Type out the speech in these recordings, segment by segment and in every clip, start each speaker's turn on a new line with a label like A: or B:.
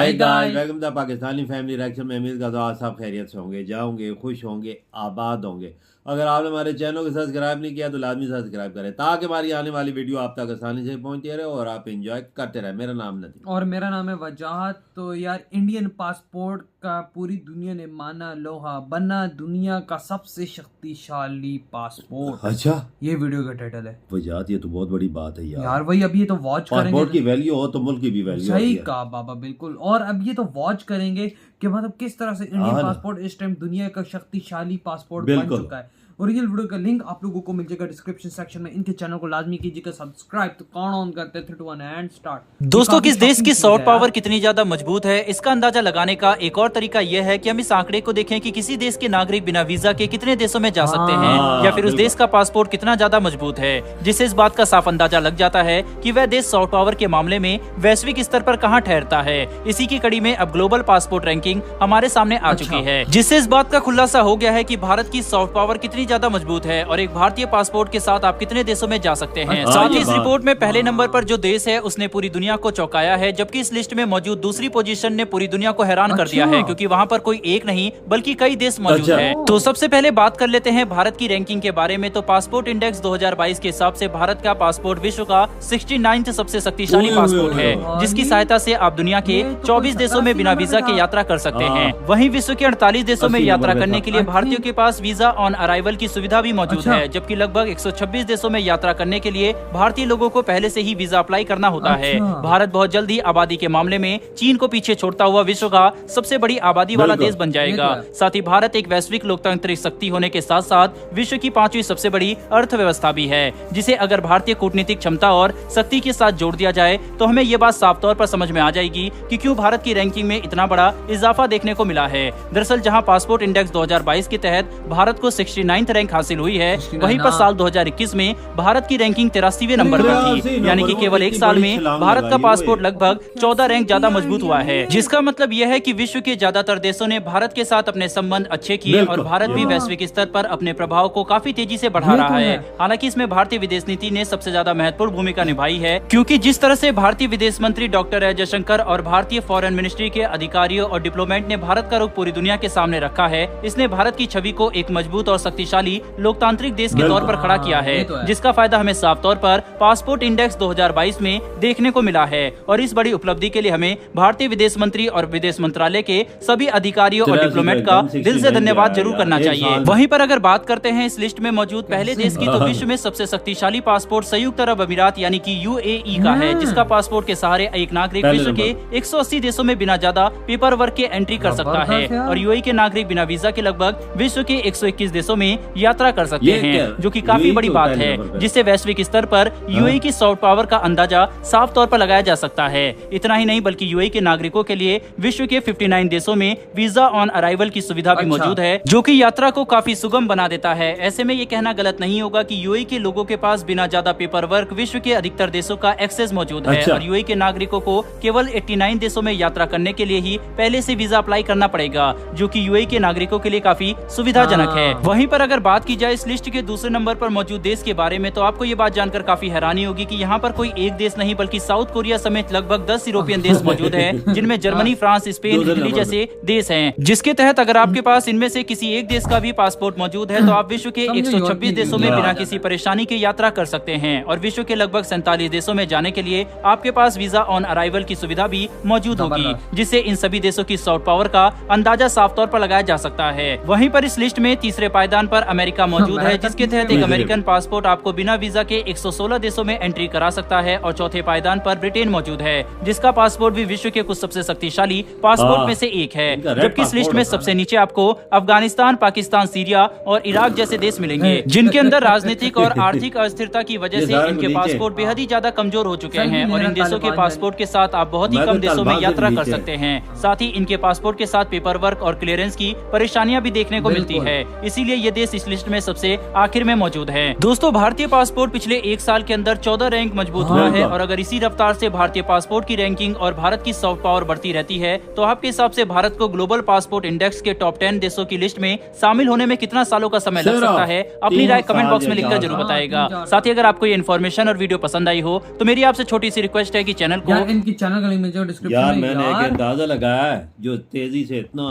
A: Hi guys, welcome to Pakistani family reaction में। उम्मीद करता हूं आप सब खैरियत से होंगे, जाओगे, खुश होंगे, आबाद होंगे। अगर आपने हमारे चैनल को सब्सक्राइब नहीं किया तो लाजमी सब्सक्राइब करें ताकि हमारी आने वाली वीडियो आप तक आसानी से पहुंचती रहे और आप एंजॉय करते रहे। मेरा नाम नदीम
B: और मेरा नाम है वजाहत। तो यार, इंडियन पासपोर्ट का पूरी दुनिया ने माना लोहा, बना दुनिया का सबसे शक्तिशाली पासपोर्ट।
A: अच्छा,
B: ये वीडियो का टाइटल है
A: वजाहत। ये तो बहुत बड़ी बात है
B: यार। वही अभी ये तो वॉच करेंगे।
A: पासपोर्ट की वैल्यू हो तो मुल्क की भी वैल्यू
B: सही कहा बाबा, बिल्कुल। और अब ये तो वॉच करेंगे कि मतलब किस तरह से इंडियन पासपोर्ट इस टाइम दुनिया का शक्तिशाली पासपोर्ट बन चुका है। ओरिजिनल वीडियो का लिंक आप लोगों को मिल जाएगा डिस्क्रिप्शन सेक्शन में। इनके चैनल को लाजमी कीजिएगा सब्सक्राइब। तो काउंट ऑन करते 3 2 1 एंड स्टार्ट।
C: दोस्तों, किस देश की सॉफ्ट पावर कितनी ज्यादा मजबूत है, इसका अंदाजा लगाने का एक और तरीका यह है कि हम इस आंकड़े को देखें कि किसी देश के नागरिक बिना वीजा के कितने देशों में जा सकते हैं, या फिर उस देश का पासपोर्ट कितना ज्यादा मजबूत है, जिससे इस बात का साफ अंदाजा लग जाता है कि वह देश सॉफ्ट पावर के मामले में वैश्विक स्तर पर कहां ठहरता है। इसी की कड़ी में अब ग्लोबल पासपोर्ट रैंकिंग हमारे सामने आ चुकी है, जिससे इस बात का खुलासा हो गया है कि भारत की सॉफ्ट पावर कितनी ज्यादा मजबूत है और एक भारतीय पासपोर्ट के साथ आप कितने देशों में जा सकते हैं। साथ ही इस रिपोर्ट में पहले नंबर पर जो देश है उसने पूरी दुनिया को चौंकाया है, जबकि इस लिस्ट में मौजूद दूसरी पोजीशन ने पूरी दुनिया को हैरान कर दिया है, क्योंकि वहां पर कोई एक नहीं बल्कि कई देश मौजूद है। तो सबसे पहले बात कर लेते हैं भारत की रैंकिंग के बारे में। तो पासपोर्ट इंडेक्स 2022 के हिसाब से भारत का पासपोर्ट विश्व का 69वां सबसे शक्तिशाली पासपोर्ट है, जिसकी सहायता से आप दुनिया के 24 देशों में बिना वीजा के यात्रा कर सकते हैं। वहीं विश्व के 48 देशों में यात्रा करने के लिए भारतीयों के पास वीजा ऑन अराइवल की सुविधा भी मौजूद है, जबकि लगभग 126 देशों में यात्रा करने के लिए भारतीय लोगों को पहले से ही वीजा अप्लाई करना होता है। भारत बहुत जल्द ही आबादी के मामले में चीन को पीछे छोड़ता हुआ विश्व का सबसे बड़ी आबादी वाला देश बन जाएगा। साथ ही भारत एक वैश्विक लोकतांत्रिक शक्ति होने के साथ साथ विश्व की 5वीं सबसे बड़ी अर्थव्यवस्था भी है, जिसे अगर भारतीय कूटनीतिक क्षमता और शक्ति के साथ जोड़ दिया जाए तो हमें ये बात साफ तौर पर समझ में आ जाएगी कि क्यों भारत की रैंकिंग में इतना बड़ा इजाफा देखने को मिला है। दरअसल जहाँ पासपोर्ट इंडेक्स 2022 के तहत भारत को 69वां रैंक हासिल हुई है, वहीं पर साल 2021 में भारत की रैंकिंग 83वें नंबर पर थी, यानी कि केवल एक साल में भारत का पासपोर्ट लगभग 14 रैंक ज्यादा मजबूत हुआ है, जिसका मतलब यह है कि विश्व के ज्यादातर देशों ने भारत के साथ अपने संबंध अच्छे किए और भारत भी वैश्विक स्तर पर अपने प्रभाव को काफी तेजी से बढ़ा रहा है। हालांकि इसमें भारतीय विदेश नीति ने सबसे ज्यादा महत्वपूर्ण भूमिका निभाई है, क्योंकि जिस तरह से भारतीय विदेश मंत्री डॉक्टर एस जयशंकर और भारतीय फॉरेन मिनिस्ट्री के अधिकारियों और डिप्लोमेट ने भारत का रुख पूरी दुनिया के सामने रखा है, इसने भारत की छवि को एक मजबूत और शक्तिशाली लोकतांत्रिक देश के तौर पर खड़ा किया है, जिसका फायदा हमें साफ तौर पर पासपोर्ट इंडेक्स 2022 में देखने को मिला है। और इस बड़ी उपलब्धि के लिए हमें भारतीय विदेश मंत्री और विदेश मंत्रालय के सभी अधिकारियों और डिप्लोमेट का दिल से धन्यवाद जरूर करना चाहिए। वहीं पर अगर बात करते हैं इस लिस्ट में मौजूद पहले देश की, तो विश्व में सबसे शक्तिशाली पासपोर्ट संयुक्त अरब अमीरात यानी कि UAE का है, जिसका पासपोर्ट के सहारे एक नागरिक विश्व के 180 देशों में बिना ज्यादा पेपर वर्क के एंट्री कर सकता है, और UAE के नागरिक बिना वीजा के लगभग विश्व के 121 देशों में यात्रा कर सकते हैं, जो कि काफी बड़ी बात है, जिससे वैश्विक स्तर पर UAE की सॉफ्ट पावर का अंदाजा साफ तौर पर लगाया जा सकता है। इतना ही नहीं बल्कि UAE के नागरिकों के लिए विश्व के 59 देशों में वीजा ऑन अराइवल की सुविधा भी मौजूद है, जो कि यात्रा को काफी सुगम बना देता है। ऐसे में ये कहना गलत नहीं होगा कि UAE के लोगों के पास बिना ज्यादा पेपर वर्क विश्व के अधिकतर देशों का एक्सेस मौजूद है, और UAE के नागरिकों को केवल 89 देशों में यात्रा करने के लिए ही पहले से वीजा अप्लाई करना पड़ेगा, जो कि UAE के नागरिकों के लिए काफी सुविधाजनक है। वहीं पर अगर बात की जाए इस लिस्ट के दूसरे नंबर पर मौजूद देश के बारे में, तो आपको ये बात जानकर काफी हैरानी होगी कि यहाँ पर कोई एक देश नहीं बल्कि साउथ कोरिया समेत लगभग 10 यूरोपियन देश मौजूद हैं, जिनमें जर्मनी, फ्रांस, स्पेन, इटली जैसे देश हैं, जिसके तहत अगर आपके पास इनमें से किसी एक देश का भी पासपोर्ट मौजूद है तो आप विश्व के 126 देशों में बिना किसी परेशानी के यात्रा कर सकते हैं, और विश्व के लगभग 47 देशों में जाने के लिए आपके पास वीजा ऑन अराइवल की सुविधा भी मौजूद होगी, जिससे इन सभी देशों की सॉफ्ट पावर का अंदाजा साफ तौर पर लगाया जा सकता है। वहीं पर इस लिस्ट में तीसरे पायदान पर अमेरिका मौजूद है, जिसके तहत एक अमेरिकन पासपोर्ट आपको बिना वीजा के 116 देशों में एंट्री करा सकता है, और चौथे पायदान पर ब्रिटेन मौजूद है, जिसका पासपोर्ट भी विश्व के कुछ सबसे शक्तिशाली पासपोर्ट में से एक है। जबकि इस लिस्ट में सबसे नीचे आपको अफगानिस्तान, पाकिस्तान, सीरिया और इराक जैसे देश मिलेंगे, जिनके अंदर राजनीतिक और आर्थिक अस्थिरता की वजह से इनके पासपोर्ट बेहद ही ज्यादा कमजोर हो चुके हैं, और इन देशों के पासपोर्ट के साथ आप बहुत ही कम देशों में यात्रा कर सकते हैं। साथ ही इनके पासपोर्ट के साथ पेपर वर्क और क्लियरेंस की परेशानियां भी देखने को मिलती है, इसीलिए ये देश देश इस लिस्ट में सबसे आखिर में मौजूद है। दोस्तों, भारतीय पासपोर्ट पिछले 1 साल के अंदर 14 रैंक मजबूत हुआ है और अगर इसी रफ्तार से भारतीय पासपोर्ट की रैंकिंग और भारत की सॉफ्ट पावर बढ़ती रहती है तो आपके हिसाब से भारत को ग्लोबल पासपोर्ट इंडेक्स के टॉप 10 देशों की लिस्ट में शामिल होने में कितना सालों का समय लग सकता है? अपनी राय कमेंट बॉक्स में लिखकर जरूर बताएगा। साथ ही अगर आपको ये इन्फॉर्मेशन और वीडियो पसंद आई हो तो मेरी आपसे छोटी सी रिक्वेस्ट है कि चैनल को
B: इनकी चैनल का लिंक मिल जाएगा डिस्क्रिप्शन
A: यार
B: में।
A: मैंने एक अंदाजा लगाया है जो तेजी से इतना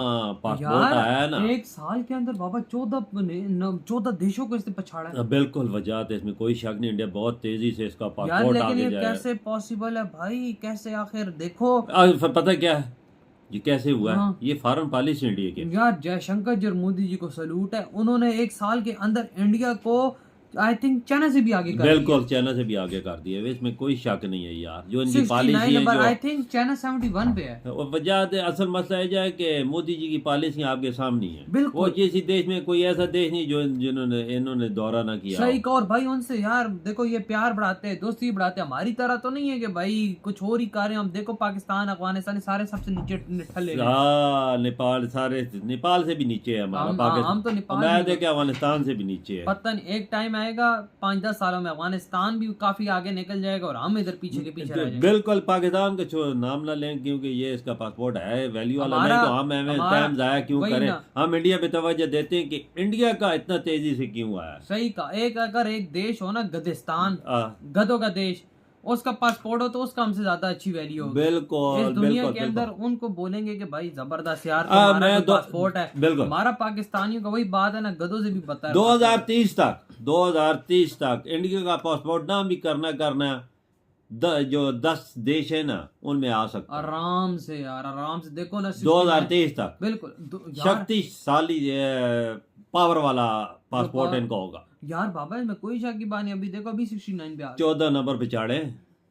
A: पासपोर्ट आया है ना,
B: 1 साल के अंदर बाबा 14 देशों को इसने पछाड़ा है।
A: बिल्कुल वजह है, इसमें कोई शक नहीं। इंडिया बहुत तेजी से इसका
B: यार
A: पासपोर्ट
B: लेकिन
A: आगे
B: ये
A: जाए।
B: कैसे पॉसिबल है भाई? कैसे आखिर देखो
A: पता क्या है ये कैसे हुआ है? ये फॉरेन पॉलिसी इंडिया की।
B: यार जयशंकर जी और मोदी जी को सैल्यूट है, उन्होंने 1 साल के अंदर इंडिया को आई थिंक चाइना से भी आगे कर
A: बिल्कुल चाइना से भी आगे कर दिया। इसमें कोई शक नहीं है यार, जो इनकी पॉलिसी है
B: नंबर आई थिंक चाइना 71 पे है।
A: वजह असल मसला है जाए कि मोदी जी की पॉलिसी आपके सामने है।
B: बिल्कुल।
A: वो किसी देश में कोई ऐसा देश नहीं जो जिन्होंने इन्होंने दौरा ना किया।
B: सही कहा। और भाई उनसे यार देखो ये प्यार बढ़ाते हैं, दोस्ती बढ़ाते हैं। हमारी तरह तो नहीं है कि भाई कुछ और ही कार्य। हम देखो पाकिस्तान अफगानिस्तान सारे सबसे नीचे ठल्ले हैं।
A: नेपाल सारे नेपाल से भी नीचे है हमारा पाकिस्तान।
B: हम तो नेपाल
A: मैं देखे अफगानिस्तान से भी नीचे है।
B: पता नहीं एक टाइम आएगा 5-10 सालों में अफगानिस्तान भी काफी आगे निकल जाएगा और हम इधर पीछे के पीछे रह जाएंगे।
A: बिल्कुल पाकिस्तान का नाम ना लें क्योंकि ये इसका पासपोर्ट है वैल्यू वाला नहीं, तो हम टाइम जाया क्यों करें? हम इंडिया पे तवज्जो देते हैं कि इंडिया का इतना तेजी से क्यों आया।
B: सही का। अगर एक देश हो ना गदिस्तान, गधों का देश, उसका पासपोर्ट हो तो उसका हमसे ज्यादा अच्छी वैल्यू होगी।
A: बिल्कुल
B: इस दुनिया
A: बिल्कुल,
B: के अंदर उनको बोलेंगे कि भाई जबरदस्त यार तुम्हारा पासपोर्ट है।
A: बिल्कुल
B: हमारा पाकिस्तानियों का वही बात है ना, गधों से भी बता है।
A: 2030 तक इंडिया का पासपोर्ट ना भी करना जो 10 देश है ना उनमें आ सकता
B: आराम से यार, आराम से। देखो ना
A: 2023 तक
B: बिल्कुल
A: शक्तिशाली पावर वाला पासपोर्ट इनका होगा
B: यार। बाबा इसमें कोई शक की बात नहीं। अभी देखो अभी 69 पे आ
A: 14 नंबर पे चाड़े।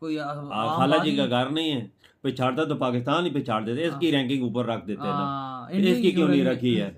B: कोई
A: खाला जी का घर नहीं है, पिछाड़ता तो पाकिस्तान ही पिछाड़ देते। इसकी रैंकिंग ऊपर रख देते हैं ना, इसकी क्यों नहीं रखी है?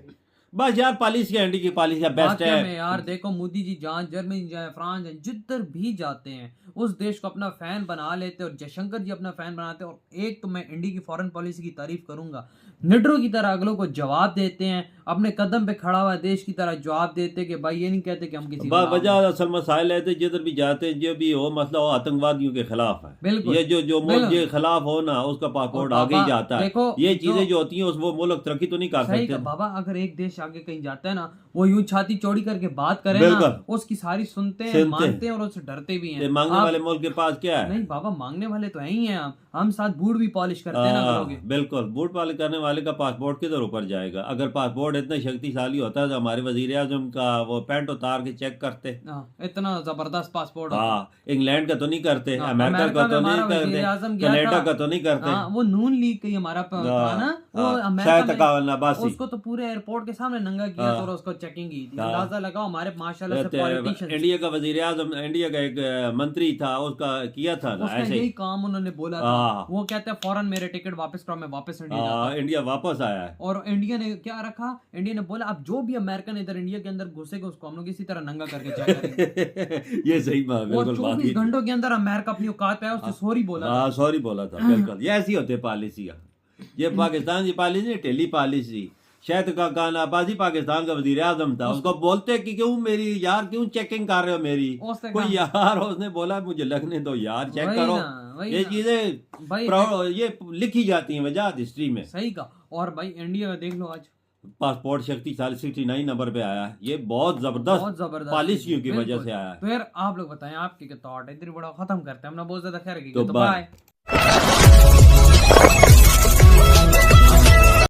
A: बस यार पॉलिसी इंडिया की पॉलिसी बेस्ट है
B: यार। देखो मोदी जी जहाँ जर्मनी जाए, फ्रांस जाए, जिधर भी जाते हैं उस देश को अपना फैन बना लेते और जयशंकर जी अपना फैन बनाते। और एक तो मैं इंडिया की फॉरेन पॉलिसी की तारीफ करूंगा, निडरों की तरह अगलों को जवाब देते हैं, अपने कदम पे खड़ा हुआ देश की तरह जवाब देते कि भाई ये नहीं कहते कि हम किसी
A: वजह असल मसाइल है जिधर भी जाते हैं जो भी हो मसला हो आतंकवादियों के खिलाफ है।
B: बिल्कुल।
A: ये जो मुल्क के खिलाफ हो ना उसका पासपोर्ट आगे ही जाता है। ये चीजें जो होती हैं वो मुल्क तरक्की तो नहीं कर सकते।
B: बाबा अगर एक देश आगे कहीं जाता है ना, वो यूं छाती चौड़ी करके बात करे ना, उसकी सारी सुनते हैं, मानते हैं और उससे डरते भी हैं।
A: मांगने वाले मुल्क के पास क्या है?
B: नहीं बाबा मांगने वाले तो यही हैं। हम साथ बूट भी पॉलिश करते हैं ना करोगे।
A: बिल्कुल बूट पॉलिश करने वाले का पासपोर्ट किधर ऊपर जाएगा? अगर पासपोर्ट इतना शक्तिशाली होता है तो हमारे वजीर आजम का वो पैंट उतार के चेक करते।
B: इतना जबरदस्त पासपोर्ट।
A: इंग्लैंड का तो नहीं करते, अमेरिका का तो नहीं करते, कनाडा का तो नहीं करते।
B: वो नून लीग का ही हमारा ना, उसको तो पूरे एयरपोर्ट के सामने नंगा किया और उसको चेकिंग की थी। अंदाजा लगाओ हमारे माशाल्लाह से पॉलिटिशियंस।
A: इंडिया का वजीर आजम, इंडिया का एक मंत्री था, उसका किया था ना ऐसे
B: यही काम उन्होंने बोला था। वो कहते हैं फौरन मेरे टिकट वापस करो, मैं वापस
A: इंडिया वापस आया है।
B: और इंडिया ने क्या रखा? इंडिया ने बोला अब जो भी अमेरिकन इधर इंडिया के अंदर घुसेगा उसको हम लोग इसी तरह नंगा करके चेक करेंगे।
A: ये सही बात, बिल्कुल।
B: 24 घंटों के अंदर अमेरिका अपनी औकात पे आया, उससे सॉरी बोला।
A: सॉरी बोला था, बिल्कुल। ये ऐसी होती है पॉलिसियां। ये पाकिस्तान की पॉलिसी, टेली पॉलिसी। शायद का खान अब्बासी पाकिस्तान का वजीर आजम था, उसको बोलते कि क्यों मेरी यार क्यों चेकिंग कर रहे हो मेरी? कोई यार उसने बोला मुझे लगने दो यार, चेक करो। ये चीजें ये लिखी जाती हैं वजह हिस्ट्री में।
B: सही का। और भाई इंडिया में देख लो आज
A: पासपोर्ट शक्तिशाली 69 नंबर पे आया है। ये बहुत जबरदस्त पॉलिसियों की वजह से आया है।
B: तो यार आप लोग बताएं आपके क्या थॉट है? इधर बड़ा खत्म करते हैं, हम ना बहुत ज्यादा खैर की।
A: तो बाय।